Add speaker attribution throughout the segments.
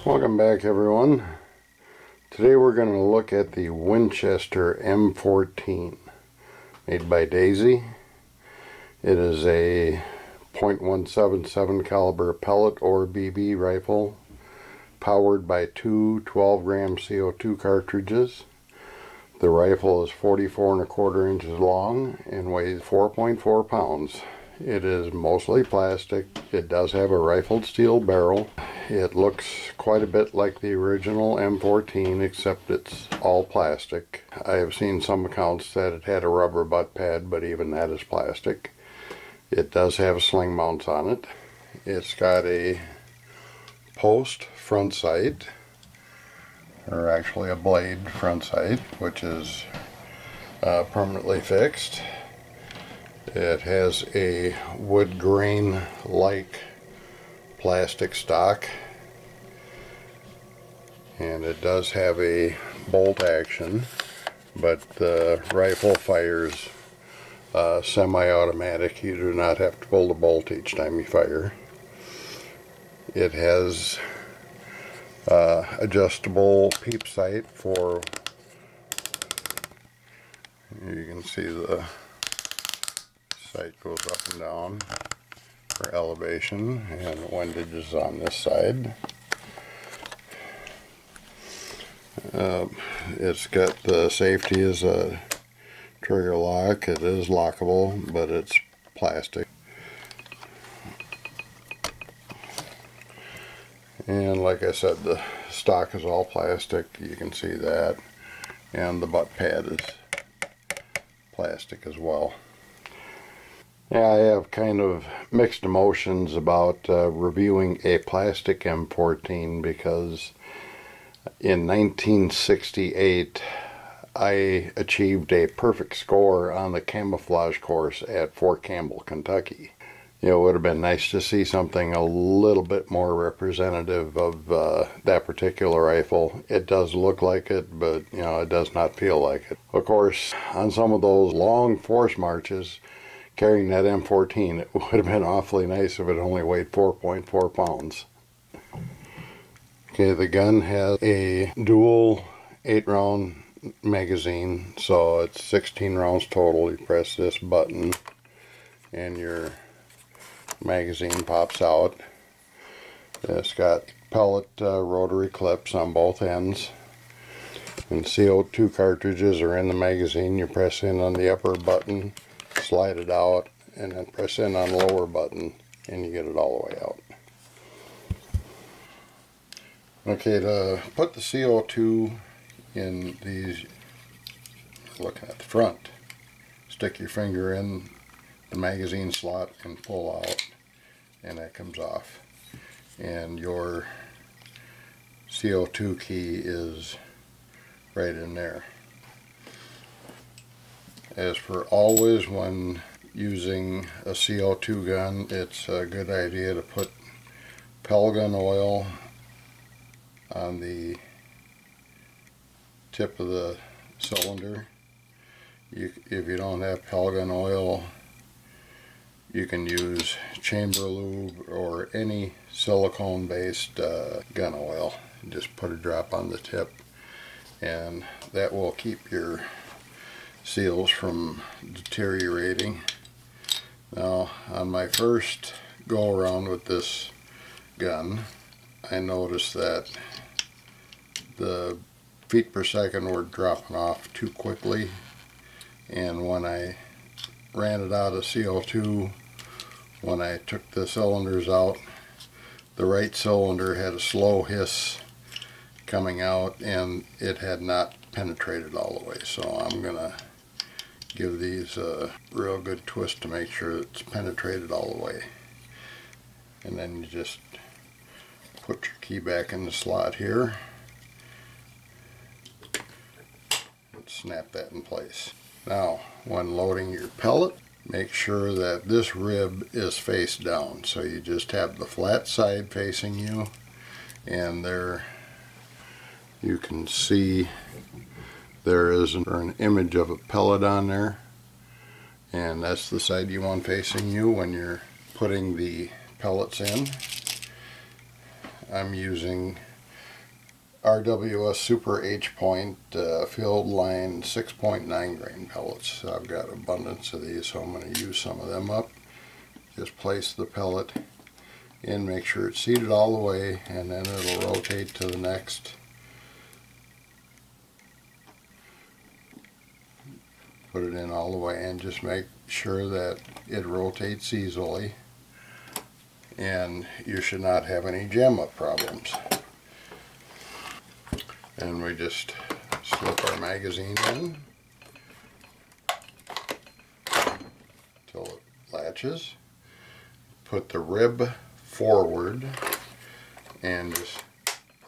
Speaker 1: Welcome back, everyone. Today we're going to look at the Winchester M-14 made by Daisy. It is a .177 caliber pellet or BB rifle powered by two 12-gram CO2 cartridges. The rifle is 44 1/4 inches long and weighs 4.4 pounds. It is mostly plastic. It does have a rifled steel barrel. It looks quite a bit like the original M14, except it's all plastic. I have seen some accounts that it had a rubber butt pad, but even that is plastic. It does have sling mounts on it. It's got a post front sight, or actually a blade front sight, which is permanently fixed. It has a wood grain like plastic stock, and it does have a bolt action, but the rifle fires semi-automatic. You do not have to pull the bolt each time you fire. It has adjustable peep sight for, you can see the sight goes up and down for elevation, and windage is on this side. It's got the safety as a trigger lock. It is lockable, but it's plastic. And like I said, the stock is all plastic. You can see that. And the butt pad is plastic as well. Yeah, I have kind of mixed emotions about reviewing a plastic M14 because in 1968 I achieved a perfect score on the camouflage course at Fort Campbell, Kentucky. You know, it would have been nice to see something a little bit more representative of that particular rifle. It does look like it, but you know, it does not feel like it. Of course, on some of those long force marches, carrying that M14, it would have been awfully nice if it only weighed 4.4 pounds. Okay, the gun has a dual 8-round magazine, so it's 16 rounds total. You press this button and your magazine pops out. It's got pellet rotary clips on both ends, and CO2 cartridges are in the magazine. You press in on the upper button, slide it out, and then press in on the lower button and you get it all the way out. Okay, to put the CO2 in these, looking at the front, stick your finger in the magazine slot and pull out, and that comes off, and your CO2 key is right in there. As for always, when using a CO2 gun, it's a good idea to put pellet gun oil on the tip of the cylinder. If you don't have pellet gun oil, you can use chamber lube or any silicone based gun oil. Just put a drop on the tip, and that will keep your seals from deteriorating. Now, on my first go around with this gun, I noticed that the feet per second were dropping off too quickly, and when I ran it out of CO2, when I took the cylinders out, the right cylinder had a slow hiss coming out, and it had not penetrated all the way. So I'm gonna give these a real good twist to make sure it's penetrated all the way, and then you just put your key back in the slot here and snap that in place. Now, when loading your pellet, make sure that this rib is face down, so you just have the flat side facing you, and there you can see there is an image of a pellet on there, and that's the side you want facing you when you're putting the pellets in. I'm using RWS Super H-Point field line 6.9 grain pellets. I've got abundance of these, so I'm going to use some of them up. Just place the pellet in, make sure it's seated all the way, and then it'll rotate to the next. Put it in all the way and just make sure that it rotates easily, and you should not have any jam up problems. And we just slip our magazine in until it latches. Put the rib forward and just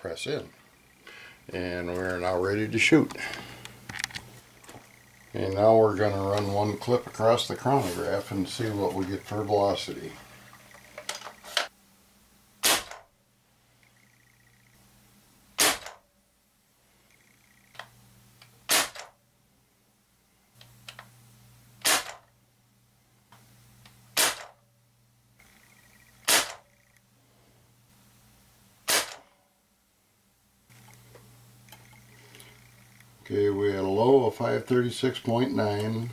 Speaker 1: press in. And we're now ready to shoot. And now we're going to run one clip across the chronograph and see what we get for velocity. Okay, we had a low of 536.9,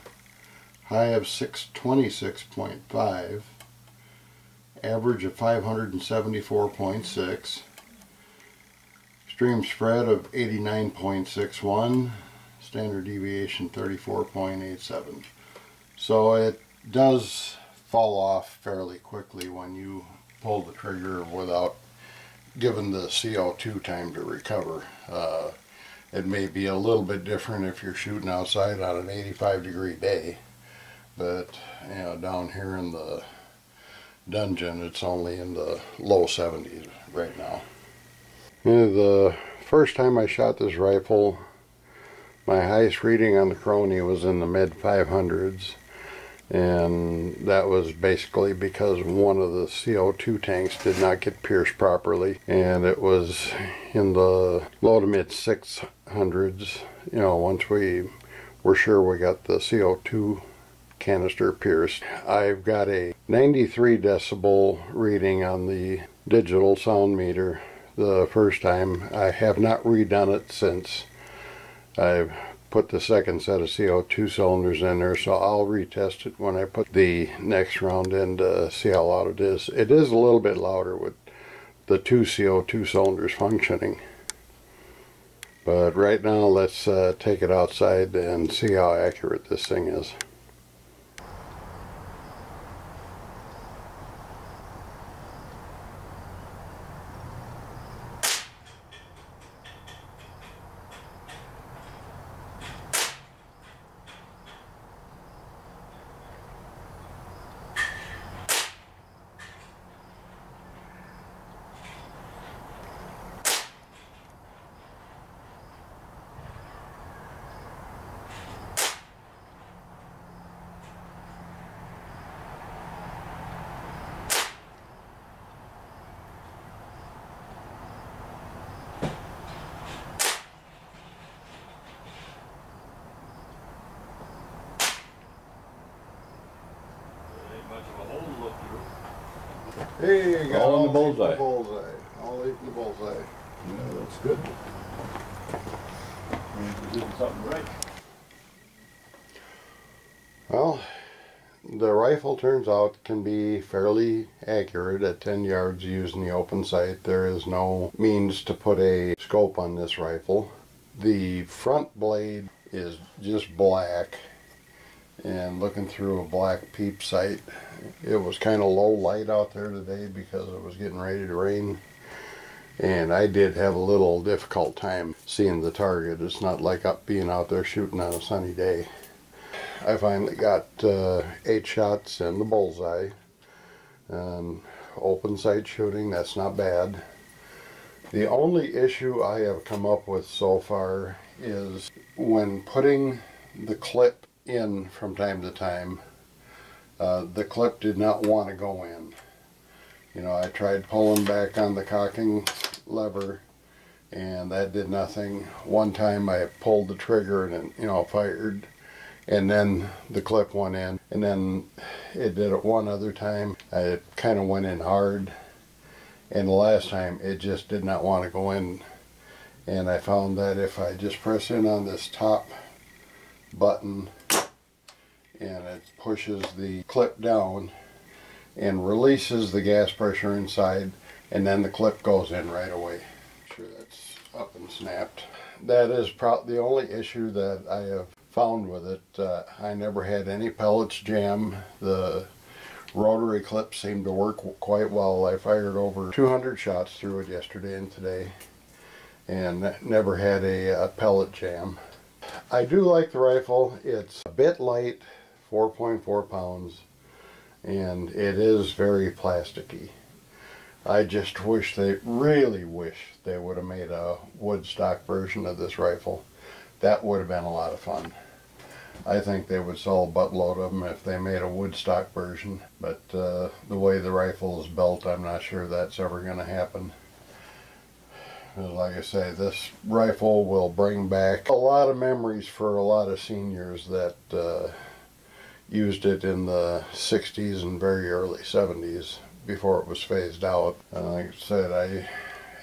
Speaker 1: high of 626.5, average of 574.6, extreme spread of 89.61, standard deviation 34.87. So it does fall off fairly quickly when you pull the trigger without giving the CO2 time to recover. It may be a little bit different if you're shooting outside on an 85-degree day, but you know, down here in the dungeon it's only in the low 70s right now. You know, the first time I shot this rifle, my highest reading on the Crony was in the mid 500s, and that was basically because one of the CO2 tanks did not get pierced properly, and it was in the low to mid 600s, you know, once we were sure we got the CO2 canister pierced. I've got a 93 decibel reading on the digital sound meter the first time. I have not redone it since I've put the second set of CO2 cylinders in there, so I'll retest it when I put the next round in to see how loud it is. It is a little bit louder with the two CO2 cylinders functioning. But right now let's take it outside and see how accurate this thing is. Hey, you got
Speaker 2: all in the bullseye.
Speaker 1: All eight in the bullseye.
Speaker 2: Yeah, that's good. Means we're doing something right.
Speaker 1: Well, the rifle turns out can be fairly accurate at 10 yards using the open sight. There is no means to put a scope on this rifle. The front blade is just black, and looking through a black Peep Sight, it was kind of low light out there today because it was getting ready to rain, and I did have a little difficult time seeing the target. It's not like being out there shooting on a sunny day. I finally got 8 shots in the bullseye, and open sight shooting, that's not bad. The only issue I have come up with so far is when putting the clip in from time to time, the clip did not want to go in. You know, I tried pulling back on the cocking lever and that did nothing. One time I pulled the trigger and it, you know, fired, and then the clip went in, and then it did it one other time. It kind of went in hard, and the last time it just did not want to go in. And I found that if I just press in on this top button and it pushes the clip down and releases the gas pressure inside, and then the clip goes in right away. Make sure that's up and snapped. That is probably the only issue that I have found with it. I never had any pellets jam. The rotary clips seemed to work quite well. I fired over 200 shots through it yesterday and today, and never had a pellet jam. I do like the rifle. It's a bit light, 4.4 pounds, and it is very plasticky. I just really wish they would have made a wood stock version of this rifle. That would have been a lot of fun. I think they would sell a buttload of them if they made a wood stock version, but the way the rifle is built, I'm not sure that's ever going to happen. Like I say, this rifle will bring back a lot of memories for a lot of seniors that used it in the 60s and very early 70s before it was phased out. Like I said, I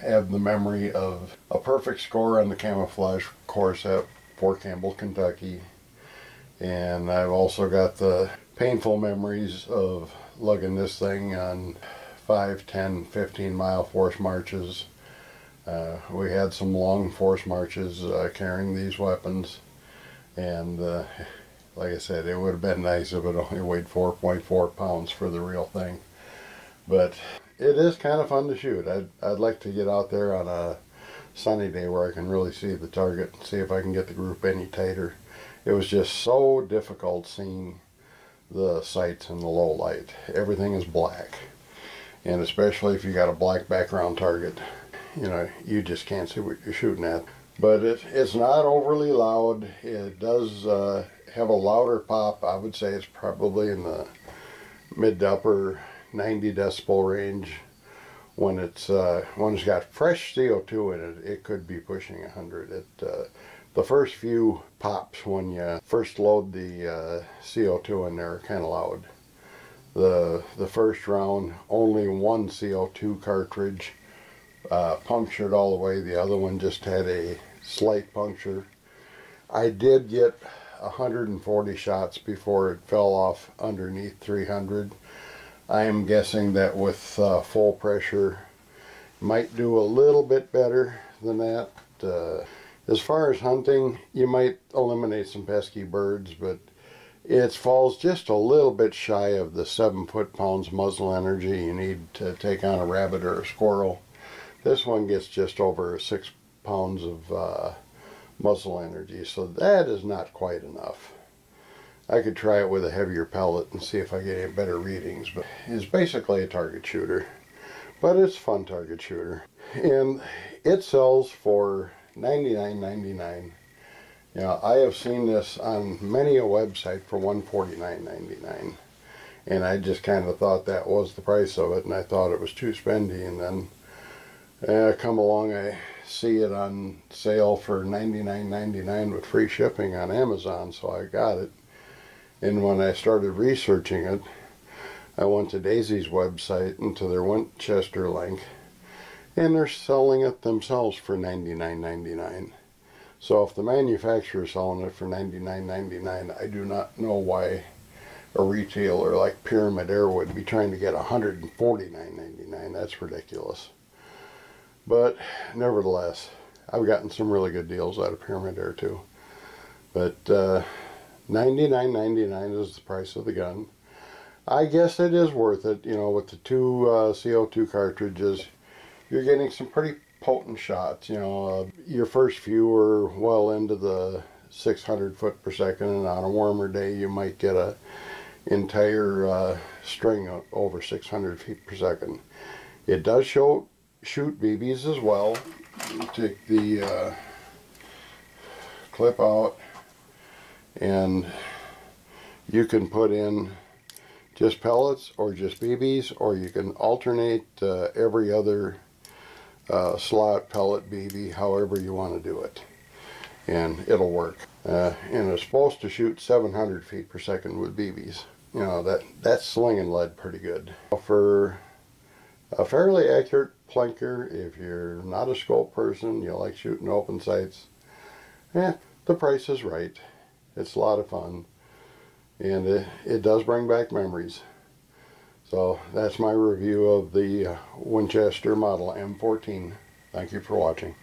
Speaker 1: have the memory of a perfect score on the camouflage course at Fort Campbell, Kentucky. And I've also got the painful memories of lugging this thing on 5, 10, 15 mile force marches. We had some long force marches carrying these weapons, and like I said, it would have been nice if it only weighed 4.4 pounds for the real thing. But it is kind of fun to shoot. I'd like to get out there on a sunny day where I can really see the target and see if I can get the group any tighter. It was just so difficult seeing the sights in the low light. Everything is black, and especially if you got a black background target, you know, you just can't see what you're shooting at. But it's not overly loud. It does have a louder pop. I would say it's probably in the mid to upper 90 decibel range. When it's got fresh CO2 in it, it could be pushing 100. The first few pops when you first load the CO2 in there are kind of loud. The first round, only one CO2 cartridge punctured all the way. The other one just had a slight puncture. I did get 140 shots before it fell off underneath 300. I am guessing that with full pressure might do a little bit better than that. As far as hunting, you might eliminate some pesky birds, but it falls just a little bit shy of the 7 foot-pounds muzzle energy you need to take on a rabbit or a squirrel. This one gets just over 6 pounds of muzzle energy, so that is not quite enough. I could try it with a heavier pellet and see if I get any better readings, but it's basically a target shooter. But it's a fun target shooter. And it sells for $99.99. You know, I have seen this on many a website for $149.99. And I just kind of thought that was the price of it, and I thought it was too spendy. And then come along, I see it on sale for $99.99 with free shipping on Amazon, so I got it. And when I started researching it, I went to Daisy's website and to their Winchester link, and they're selling it themselves for $99.99. So if the manufacturer is selling it for $99.99, I do not know why a retailer like Pyramid Air would be trying to get $149.99. That's ridiculous. But nevertheless, I've gotten some really good deals out of Pyramid Air too. But $99.99 is the price of the gun. I guess it is worth it. You know, with the two CO2 cartridges, you're getting some pretty potent shots. You know, your first few are well into the 600 foot per second, and on a warmer day you might get a entire string of over 600 feet per second. It does shoot BBs as well. You take the clip out, and you can put in just pellets or just BBs, or you can alternate every other slot, pellet, BB, however you want to do it, and it'll work. And it's supposed to shoot 700 feet per second with BBs. You know, that's slinging lead pretty good. For A fairly accurate plinker if you're not a scope person, you like shooting open sights. The price is right. It's a lot of fun, and it does bring back memories. So that's my review of the Winchester model M14. Thank you for watching.